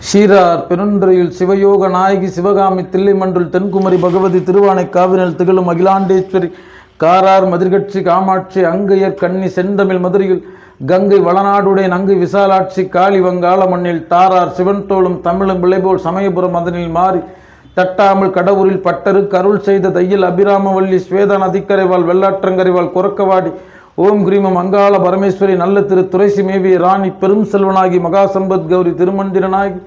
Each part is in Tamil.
ஷீரார் பெருந்துறையில் சிவயோக நாயகி சிவகாமி தில்லைமன்றில் தென்குமரி பகவதி திருவானை காவிரில் திகழும் அகிலாண்டேஸ்வரி காரார் மதிர்கட்சி காமாட்சி அங்கையர் கன்னி செந்தமிழ் மதுரையில் கங்கை வளநாடுடைய நங்கை விசாலாட்சி காளி வங்காள மண்ணில் தாரார் சிவன் தோளும் தமிழும் விளைபோல் சமயபுரம் அதனில் மாறி தட்டாமல் கடவுரில் பட்டருக்கு அருள் செய்த தையில் அபிராமவல்லி ஸ்வேதா நதிக்கரைவாள் வெள்ளாற்றங்கரைவாள் குரக்கவாடி ஓம் கிரீமம் அங்காள பரமேஸ்வரி நல்ல திரு துரைசி மேவிய ராணி பெரும் செல்வனாகி மகாசம்பத் கௌரி திருமந்திரனாகி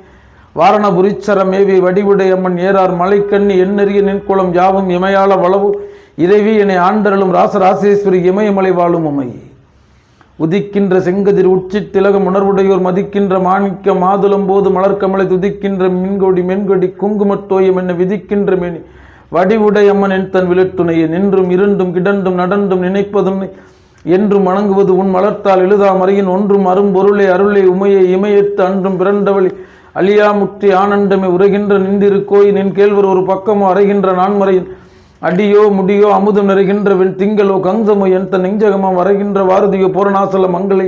வாரணபுரீச்சர மேவிய வடிவுடையம்மன் ஏறார் மலைக்கண்ணி எண்ணெறிய நின்குளம் யாவும் இமையாள வளவு இறைவி என ஆண்டரலும் ராசராசேஸ்வரி இமயமலை வாழும் உமை உதிக்கின்ற செங்கதிர் உச்சி திலகம் உணர்வுடையோர் மதிக்கின்ற மாணிக்க மாதுளம் போது மலர்கமலை துதிக்கின்ற மின்கொடி மென்கொடி குங்குமத்தோயம் என்ன விதிக்கின்ற மேனி வடிவுடையம்மன் என் தன் விழுத்துணையை நின்றும் இருண்டும் கிடந்தும் நடந்தும் நினைப்பதும் என்றும் வணங்குவது உன் மலர்த்தால் எழுதா மறையின் ஒன்றும் அரும்பொருளை அருளை உமையை இமையத்து அன்றும் பிறந்தவழி அழியா முற்றி ஆனந்தமே உரைகின்ற நின்றிரு கோய் நின் கேள்வர் ஒரு பக்கமோ அறைகின்ற நான்மறையின் அடியோ முடியோ அமுதம் நிறைகின்ற வெண் திங்களோ கங்கமோ என் தன் நெஞ்சகமோ வரைகின்ற வாரதியோ பூரணாசல மங்களை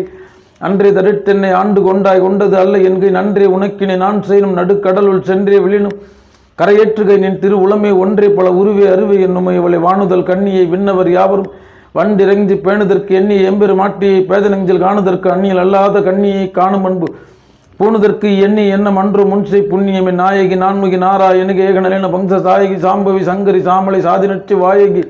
அன்றே தரித்தென்னை ஆண்டு கொண்டாய் கொண்டது அல்ல என்கை நன்றே உனக்கினை நான் செய்யும் நடுக்கடலுள் சென்றே விழினும் கரையேற்றுகை நின் திரு உளமே ஒன்றே பல உருவே அருவே என்னுமை இவளை வாணுதல் கண்ணியை விண்ணவர் யாவரும் வண்டிறங்கி பேணுதற்கு எண்ணியை எம்பெரு மாட்டியை பேதனெஞ்சில் காணுதற்கு அந்நியல் அல்லாத கண்ணியை காணும் அன்பு பூணுதற்கு எண்ணி என்ன மன்று முன்சை புண்ணியமே நாயகி நான்முகி நாராயணுகி ஏகநலின பங்ச சாயகி சாம்பவி சங்கரி சாமலை சாதிநச்சு வாயகி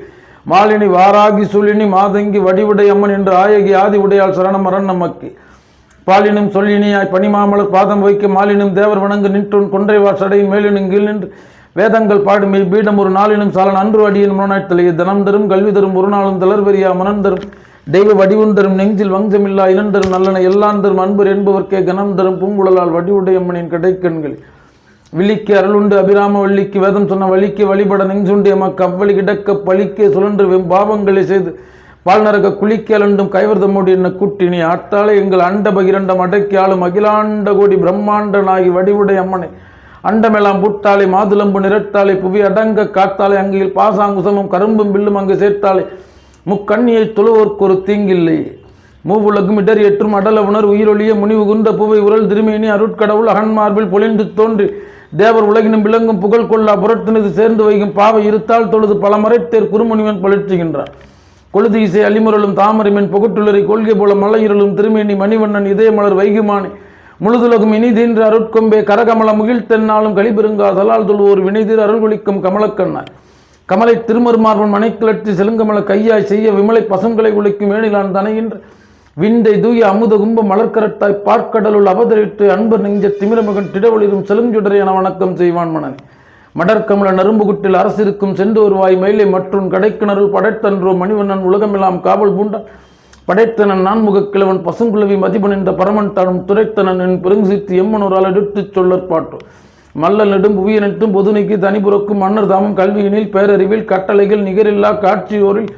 மாலினி வாராகி சுழினி மாதங்கி வடிவுடை அம்மன் என்று ஆயகி ஆதி உடையால் சரணம் அரண் நமக்கு பாலினும் சொல்லினியாய் பனிமாமலர் பாதம் வைக்க மாலினும் தேவர் வணங்கு நின்றுன் கொன்றைவார் சடையின் மேலினும் கீழ் நின்று வேதங்கள் பாடுமை பீடம் ஒரு நாளினும் சாலன் அன்று அடியின் முரணாய்த்தலையை தனம் தரும் கல்வி தரும் ஒரு நாளும் தளர்வெறியா மனம் தரும் தெய்வ வடிவும் தரும் நெஞ்சில் வஞ்சமில்லா இனந்தரும் நல்லன எல்லாம் தரும் அன்பர் என்பவர்க்கே கனம் தரும் பூங்குழலால் வடிவுடையம்மனின் கடைக்கண்கள் விழிக்கு அருளுண்டு அபிராம வள்ளிக்கு வேதம் சொன்ன வழிக்கு வழிபட நெஞ்சுண்டிய மக்கு அவ்வழி கிடக்க பழிக்கே சுழன்று வெம்பாவங்களை செய்து பால் நரக குளிக்க அலண்டும் கைவர்தமோடு என்ன குட்டினி ஆட்டாலே எங்கள் அண்ட பகிரண்டம் அடக்கி ஆளும் அகிலாண்ட கோடி பிரம்மாண்டனாகி வடிவுடைய அம்மனை அண்டமெல்லாம் புட்டாளை மாதுளம்பு நிறத்தாளை புவி அடங்க காத்தாலே அங்கையில் பாசாங்குசமும் கரும்பும் வில்லும் அங்கு சேர்த்தாலே முக்கண்ணியை தொழுவோர்க்கு ஒரு தீங்கில்லை மூவுலகும் இடர் ஏற்றும் அடல உணர் உயிரொழிய முனிவு குந்த புவை உரல் திருமேனி அருட்கடவுள் அகன்மார்பில் பொழிந்து தோன்றி தேவர் உலகினும் விளங்கும் புகழ் கொள்ளா புறத்தினது சேர்ந்து வைக்கும் பாவை இருத்தால் தொழுது பல மறைத்தேர் குறுமுனிவன் பழிற்றுகின்றார் கொழுது இசை அலிமுரலும் தாமரைமென் புகட்டுளரை கொள்கை போல மலையிருளும் திருமேனி மணிவண்ணன் இதயமலர் வைகுமானி முழுதுலகும் இனிதீன்ற அருட்கொம்பே கரகமல முகில் தென்னாலும் கலிபெருங்கா தலால் தொழுவோர் வினைதீர் அருள்குளிக்கும் கமலக்கண்ணார் கமலை திருமருமார்வன் மனைக்கிளற்றி செலுங்கமல கையாய் செய்ய விமலை பசுங்களை குளிக்கும் மேனிலான் தனையின்ற விந்தை தூய அமுத கும்ப மலர்கரட்டாய் பார்க்கடலுள் அவதரித்து அன்பர் நெஞ்ச திமிரமகன் திடவொளிரும் செலுஞ்சுடரை என வணக்கம் செய்வான் மனன் மடற்கமல நரும்புகுட்டில் அரசிருக்கும் சென்று வருவாய் மயிலை மற்றும் கடைக்கிணறுள் படைத்தன்றோ மணிவண்ணன் உலகமெல்லாம் காவல் பூண்டான் படைத்தனன் நான்முக கிழவன் பசுங்குளவி மதிபன் என்ற பரமன் தானும் துரைத்தனன் என் பெருங்குசித்து எம்மனோரால் எடுத்துச் சொல்லற்பாட்டோ மல்ல நெடும் புவியனட்டும் பொதுநீக்கி தனிபுறக்கும் மன்னர் தாமும் கல்வியினில் பேரறிவில் கட்டளைகள் நிகரில்லா காட்சியோரில்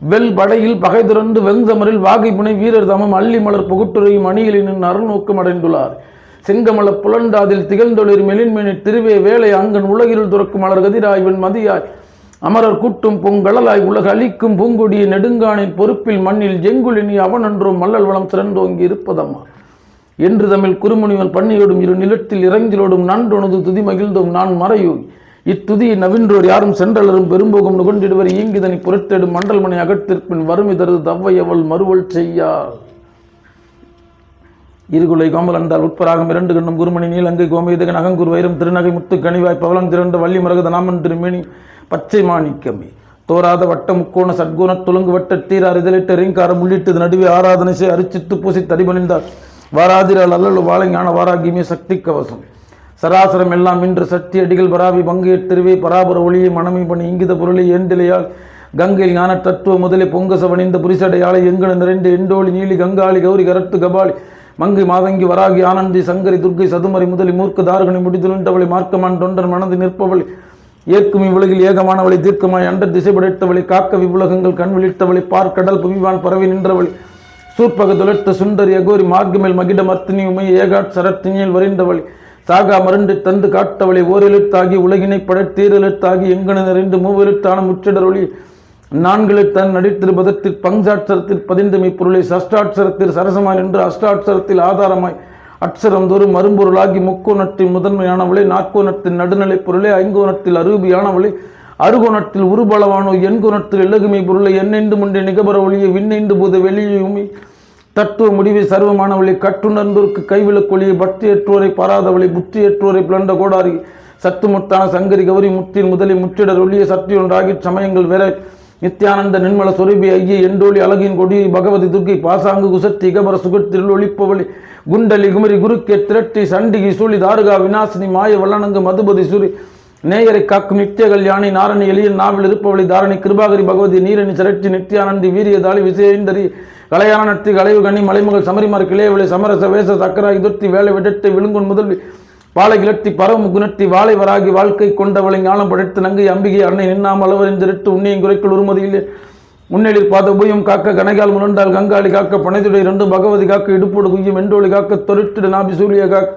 வெல் படையில் பகை துறந்து வெங்கமரில் வாகை புனை வீரர் தாமும் அள்ளி மலர் புகுட்டுரையும் அணிகளின் அருள்நோக்கம் அடைந்துள்ளார் செங்கமல புலண்டாதில் திகழ்ந்தொழிர் மெலின்மேனி திருவே வேலை அங்கன் உலகில் துறக்கும் மலர் கதிராய்வன் மதியாய் அமரர் கூட்டும் பொங்கடலாய் உலக அளிக்கும் பூங்கொடிய நெடுங்கானின் பொறுப்பில் மண்ணில் ஜெங்குலினி அவனன்றோ மல்லல் வளம் சிறந்தோங்கி இருப்பதம்மா என்று தமிழ் குறுமுனிவன் பண்ணியோடும் இரு நிலத்தில் இறங்கிலோடும் நன்றொனது துதி மகிழ்ந்தோம் நான் மறையோய் இத்துதியை நவின்றோர் யாரும் சென்றலரும் பெரும்போகம் நுகண்டிடுவர் ஈங்கிதனை புரட்டெடும் மண்டல்மனை அகத்திற்பின் வறுமை தருது தவ்வையவள் மறுவல் செய்யாள் இருகுலை கோமல் அண்டால் உட்பராகம் இரண்டு கண்ணும் குருமணி நீலங்கை கோமேதகன் அகங்குரு வைரம் திருநகை முத்து கனிவாய் பவளம் திரண்ட வள்ளி மரகத நாமன் திருமேனி பச்சை மாணிக்கமே தோராத வட்ட முக்கோண சட்கோண துலுங்கு வட்ட தீரார் இதழிட்ட ரீங்காரம் உள்ளிட்டது நடுவே ஆராதனை செய் அரிச்சித்து பூசி தரிபணிந்தார் வாராதிரால் அல்லல் வாழை ஞான வாராகியமே சக்தி கவசம் சராசரம் எல்லாம் இன்று சக்தி அடிகள் பராவி பங்கு திருவே பராபர ஒளியை மனமை பணி இங்கித பொருளை ஏண்டிலையால் கங்கையில் ஞான தத்துவ முதலை பொங்கசவணிந்த புரிசடையாளை எங்கன நிறைந்த எண்டோளி நீலி கங்காளி கௌரி கரத்து கபாலி மங்கை மாதங்கி வராகி ஆனந்தி சங்கரி துர்க்கை சதுமரி முதலி மூர்க்க தாரகனை முடிதுருண்டவளை மார்க்கமான் தொண்டர் மனது நிற்பவளை ஏற்கும் இவ்வுலகில் ஏகமானவளை தீர்க்கமாய் அண்ட திசை படைத்தவளை காக்க விவ்வுலகங்கள் கண் விழித்தவளை பார்க்கடல் புவிவான் பரவி நின்றவளை சூர்பக துளைத்த சுந்தரி அகோரி மார்க்கமேல் மகிட மர்த்தினி உமை ஏகாட் சரத்தினியில் வரைந்தவளை சாகா மருண்டு தந்து காட்டவளை ஓரெழுத்தாகி உலகினை படைத்தீரெழுத்தாகி எங்கன நிறைந்து மூவெழுத்தான முச்சிடரொளி நான்கெழுத்தான் நடித்திருப்பதத்தில் பஞ்சாட்சரத்தில் பதிந்தமை பொருளை சஷ்டாட்சரத்தில் சரசமாய் நின்று அஷ்டாட்சரத்தில் ஆதாரமாய் அட்சரம் தோறும் மறும்பொருளாகி முக்கோணத்தின் முதன்மையானவளே, நாற்கோணத்தின் நடுநிலை பொருளே, ஐங்கோணத்தில் அரூபியானவளே, அருகோணத்தில் உருபலவானோ, எண்கோணத்தில் இலகுமை பொருளை, எண்ணெண்டு முண்டே நிகபர ஒளியை, விண்ணெண்டு பூத வெளியுமி தத்துவ முடிவை சர்வமானவளை, கட்டுணர்ந்தோருக்கு கைவிளக்கொழியை, பக்தியற்றோரை பாராதவளை, புத்தியற்றோரை பிளண்ட கோடாரி, சத்துமுத்தான சங்கரி கௌரி முத்தின் முதலி முற்றிடர் ஒளிய சத்தியொன்றாகி சமயங்கள் வேற நித்யானந்த நிர்மல சொரூபி ஐய எண்டோலி அழகின் கொடி பகவதி துர்க்கை பாசாங்கு குசத்தி இகபர சுகத்தில் ஒளிப்பவளி குண்டலி குமரி குருக்கே திரட்டி சண்டிகி சூழி தாருகா விநாசினி மாய வல்லனங்கு மதுபதி சூரி நேயரை காக்கும் நித்திய கல்யாணி நாரணி எளியன் நாவில் இருப்பவளி தாரணி கிருபாகரி பகவதி நீரணி சரட்சி நித்யானந்தி வீரியதாளி விசேந்தரி கலையான நத்தி கலைவு கண்ணி மலைமகள் சமரிமார் கிளையவளை சமரச வேச சக்கராகி துர்த்தி வேலை விடத்தை விழுங்குன் முதல்வி பாலை கிளர்த்தி பரவம் குணர்த்தி வாழை வராகி வாழ்க்கை கொண்டவளை ஞானம் படைத்து நங்கை அம்பிகை அன்னை நின்னாம் அளவரின் திருட்டு உன்னையும் குறைக்குள் உருமதியிலே முன்னெளிர் பாத உபயம் காக்க கனைகால் முரண்டால் கங்காளி காக்க பனைதுடை இரண்டு பகவதி காக்க இடுப்போடு குய்யும் வெண்டோளி காக்க தொருட்டு நாபி சூழிய காக்க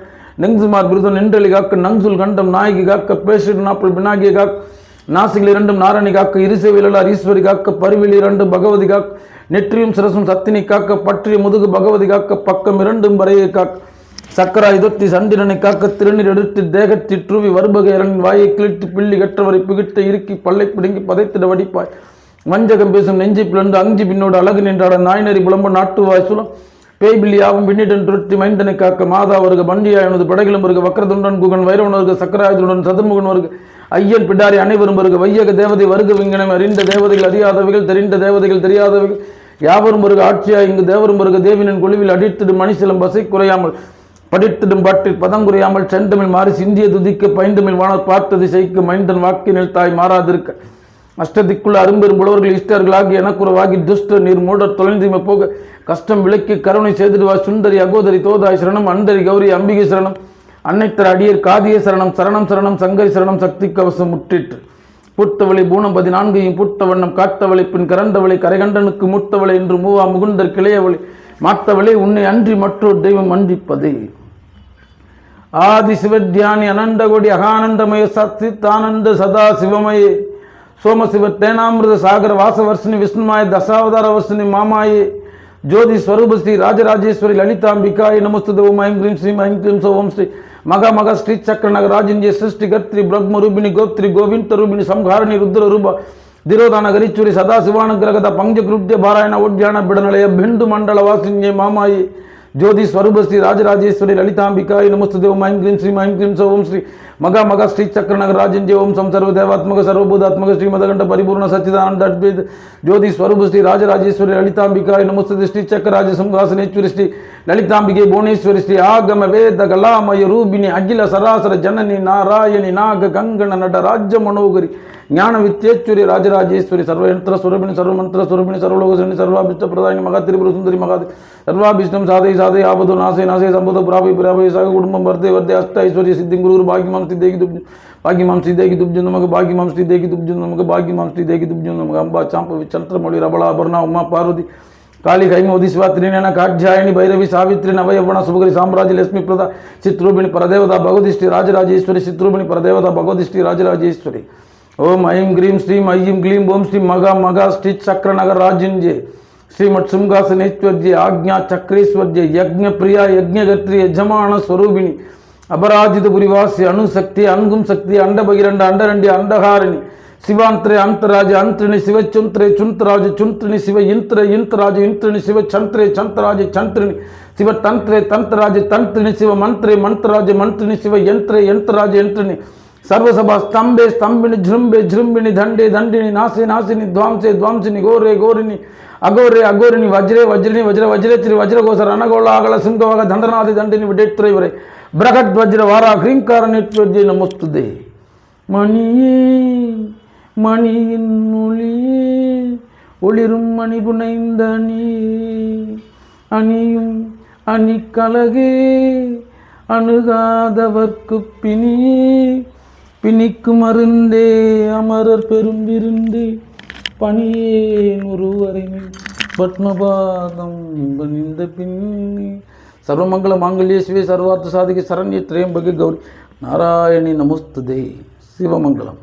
நெங்குமார் பிருதன் நின்றலி காக்க நங்சுல் கண்டம் நாயகி காக்க பேசிடு நாப்பல் பினாகிய காக்க நாசிகள் இரண்டும் நாரணி காக்க இருசேவிலார் ஈஸ்வரி காக்க பருவில் இரண்டு பகவதி காக்க நெற்றியும் சிரசும் சத்தினி காக்க பற்றிய முதுகு பகவதி காக்க பக்கம் இரண்டும் வரையை காக்க சக்கரா இதொத்தி சந்திரனை காக்க திருநீர் எடுத்து தேகத்தி ட்ரூவி வருபகையரனின் வாயை கிழித்து பிள்ளி கற்றவரை பிகிட்ட இறுக்கி பல்லை பிடுங்கி பதைத்திட வடிப்பாய் வஞ்சகம் பேசும் நெஞ்சை பிளந்து அஞ்சி பின்னோடு அழகு நின்றாட நாய்நறி புலம்ப நாட்டு வாய்சுலம் பேய்பிள்ளியாவும் பின்னிடன் துருத்தி மைந்தனை காக்க மாதா வருக பண்டியாயனது படைகளும் வருக வக்கரதுண்டன் குகன் வைரவன் வருக சக்கராயுதுடன் சதுர்முகன் வருக ஐயன் பிடாரி அனைவரும் வருக வையக தேவதை வருக விங்கனம் அறிந்த தேவதைகள் அறியாதவைகள் தெரிந்த தேவதைகள் தெரியாதவைகள் யாவரும் வருக ஆட்சியாய் இங்கு தேவரும் வருக தேவினின் குழுவில் அடித்திடும் மணிசிலம் பசை குறையாமல் படித்திடும் பாட்டில் பதங்குறையாமல் செந்தமிழ் மாறி சிந்திய துதிக்க பைந்தமிழ் வானர் பார்த்தது செய்க்கு மைந்தன் வாக்கினில் தாய் மாறாதிருக்க அஷ்டதிக்குள்ள அரும்பெரும் புலவர்கள் இஷ்டர்களாகி எனக்குறவாகி துஷ்ட நீர் மூட தொலைந்தீமை போக கஷ்டம் விளக்கி கருணை செய்திடுவாய் சுந்தரி அகோதரி தோதாய் சரணம் அண்டரி கௌரி அம்பிகை சரணம் அன்னைத்தர அடியர் காதிய சரணம் சரணம் சரணம் சங்கரி சரணம் சக்தி கவசம் முற்றிட்டு புட்டவளை பூணம் 14 புட்ட வண்ணம் காட்டவளை பின் கரண்டவளை கரைகண்டனுக்கு முட்டவளை என்று மூவா முகுந்தர் கிளையவளை மாத்தவளை உன்னை அன்றி மற்றொரு தெய்வம் அன்றிப்பதே ஆதி சிவத்தியானி அனண்டகோடி அகானந்தமய சத்தித்தானந்த சதா சிவமயே சோமசிவ தேனாமிருத சாகர வாசவர்ஷினி விஷ்ணுமாய தசாவதார வர்ஷினி மாமாயே ஜோதி ஸ்வரூப ஸ்ரீ ராஜராஜேஸ்வரி லலிதாம்பிகாய நமஸ்து ஓம் ஐம் கிரீம் ஸ்ரீம் ஐம் கிரீம் ஓம் ஸ்ரீ மகா மகா ஸ்ரீ சக்கர நகராஜிஞ்சே சிருஷ்டி கர்த்ரி பிரம்ம ரூபிணி கோப்திரி கோவிந்த ரூபிணி சம்ஹாரணி ருத்ர ரூப திரோதான கரிச்சூரி சதா சிவானுகிரகத பஞ்சகிருத்திய பாராயண உட்யான பிடநிலைய பிந்து மண்டல வாசிஞ்சே மாமாயி ஜோதி ஸ்வரூப ஸ்ரீ ராஜராஜேஸ்வரி லலிதாம்பிகாய நமஸ்து ஓம் ஐம் கிரீம் ஸ்ரீம் ஐம் கிரீம் ஓம் ஸ்ரீ மகா மகா ஸ்ரீ சக்கர நகராஜிஞ்சே ஓம் சம் சர்வதேவாத்மக சர்வபூதாத்மக ஸ்ரீமதகண்ட பரிபூர்ண சச்சிதானந்த அத்வைத ஜோதி ஸ்வரூப ஸ்ரீ ராஜராஜேஸ்வரி லலிதாம்பிகாய நமஸ்து ஸ்ரீ சக்கராஜ சிம்ஹாசனேஸ்வரி ஸ்ரீ லலிதாம்பிகை புவனேஸ்வரி ஸ்ரீ ஆகம வேத கலாமய ரூபிணி அகில சராசர ஜனனி நாராயணி நாக கங்கண நட ராஜ்ய மனோகரி ஞான வித்யேஸ்வரி ராஜராஜேஸ்வரி சர்வயந்திர சுரபிணி சர்வமந்திர சுரபிணி சர்வலோகசனி சர்வாபிஷ்ட பிரதானி மகா திரிபுர சுந்தரி மகாதி சர்வாபிஷ்டம் சாதை சாதை ஆபது நாசை நாசை சம்பத பிராபை பிராபை சக குடும்பம் வர்த்தே வர்த்தே அஷ்ட ஐஸ்வர்ய சித்தி குரு பாகிமாம் ஸ்ரீ தேகி துப்ஜு பாகிமாம் ஸ்ரீ தேகி துப்ஜு நமக்கு பாகிமாம் ஸ்ரீ தேகி துப்ஜு நமக்கு பாகிமாம் ஸ்ரீ தேகி துப்ஜு நமக்கு அம்பா சாம்பவி சந்திரமொழி ரபலா அபர்ணா உமா பார்வதி காளி கைமோதி சிவாத்ரின காட்யாயணி பைரவி சாவித்ரி நவயவன சுபகரி சாம்ராஜ்ய லட்சுமி பிரதா சித்ரூபிணி பரதேவதா பகவதி ஸ்ரீ ராஜராஜேஸ்வரி சித்ரூபிணி பரதேவதா பகவதி ஸ்ரீ ராஜராஜேஸ்வரி ஓம் ஐம் கிரீம் ஸ்ரீம் ஐம் கிளீம் ஓம் ஸ்ரீ மகா மகா ஸ்ரீ சக்கர நகர் ராஜிஞ்சே ஸ்ரீமத் சிம்ஹாசனேஸ்வர்ஜி ஆக்ஞா சக்கரேஸ்வர்ஜி யக்ஞ பிரியா யக்ஞகத்ரி யஜமான ஸ்வரூபிணி அபராஜித புரிவாசி அணுசக்தி அங்கும் சக்தி அண்ட பகிரண்ட அண்டரண்டி அண்டகாரிணி சிவாந்திரே அந்தராஜ அந்திரிணி சிவச்சுந்திரே சுந்தராஜ சுந்திரிணி சிவ இந்திர இந்திராஜ இந்திரிணி சிவ சந்திரே சந்திராஜ சந்திரிணி சிவ தந்திரே தந்திராஜ தந்திரிணி சிவ மந்திரே மந்திராஜ மந்திரிணி சிவ யந்திரே யந்திராஜ யந்திரிணி सर्वसभा स्तंभे स्तंभिनी झृंबे झृंबिनी दंडे दंडिनी नासे नासिनी ध्वांसे ध्वांसिनी गोरे गोरिनी अगोरे अगोरिनी वज्रे वज्रिनी वज्र वज्रेत्री वज्रगोसर अनगोलागल सिंहवाग दंडनादि दंडिनी विडेत्रै वरे बृहद वज्र वारा ह्रींकार नेत्वज्जे नमस्तुते मणिये मणिயின் ஒளியே ஒளிரும் மணி புனைந்த நீ அணியும் அணிக்கலகே அணுகாதவர்க்கு பிணியே பிணிக்கும் அருந்தே அமரர் பெரும் விருந்தே பணியேன் ஒருவரை பத்மபாதம் பணிந்த பின்னி சர்வமங்கல மாங்கல்யே சிவே சர்வார்த்த சாதிகே சரண்யே திரையம்பகே கௌரி நாராயணி நமஸ்துதே சிவமங்கலம்.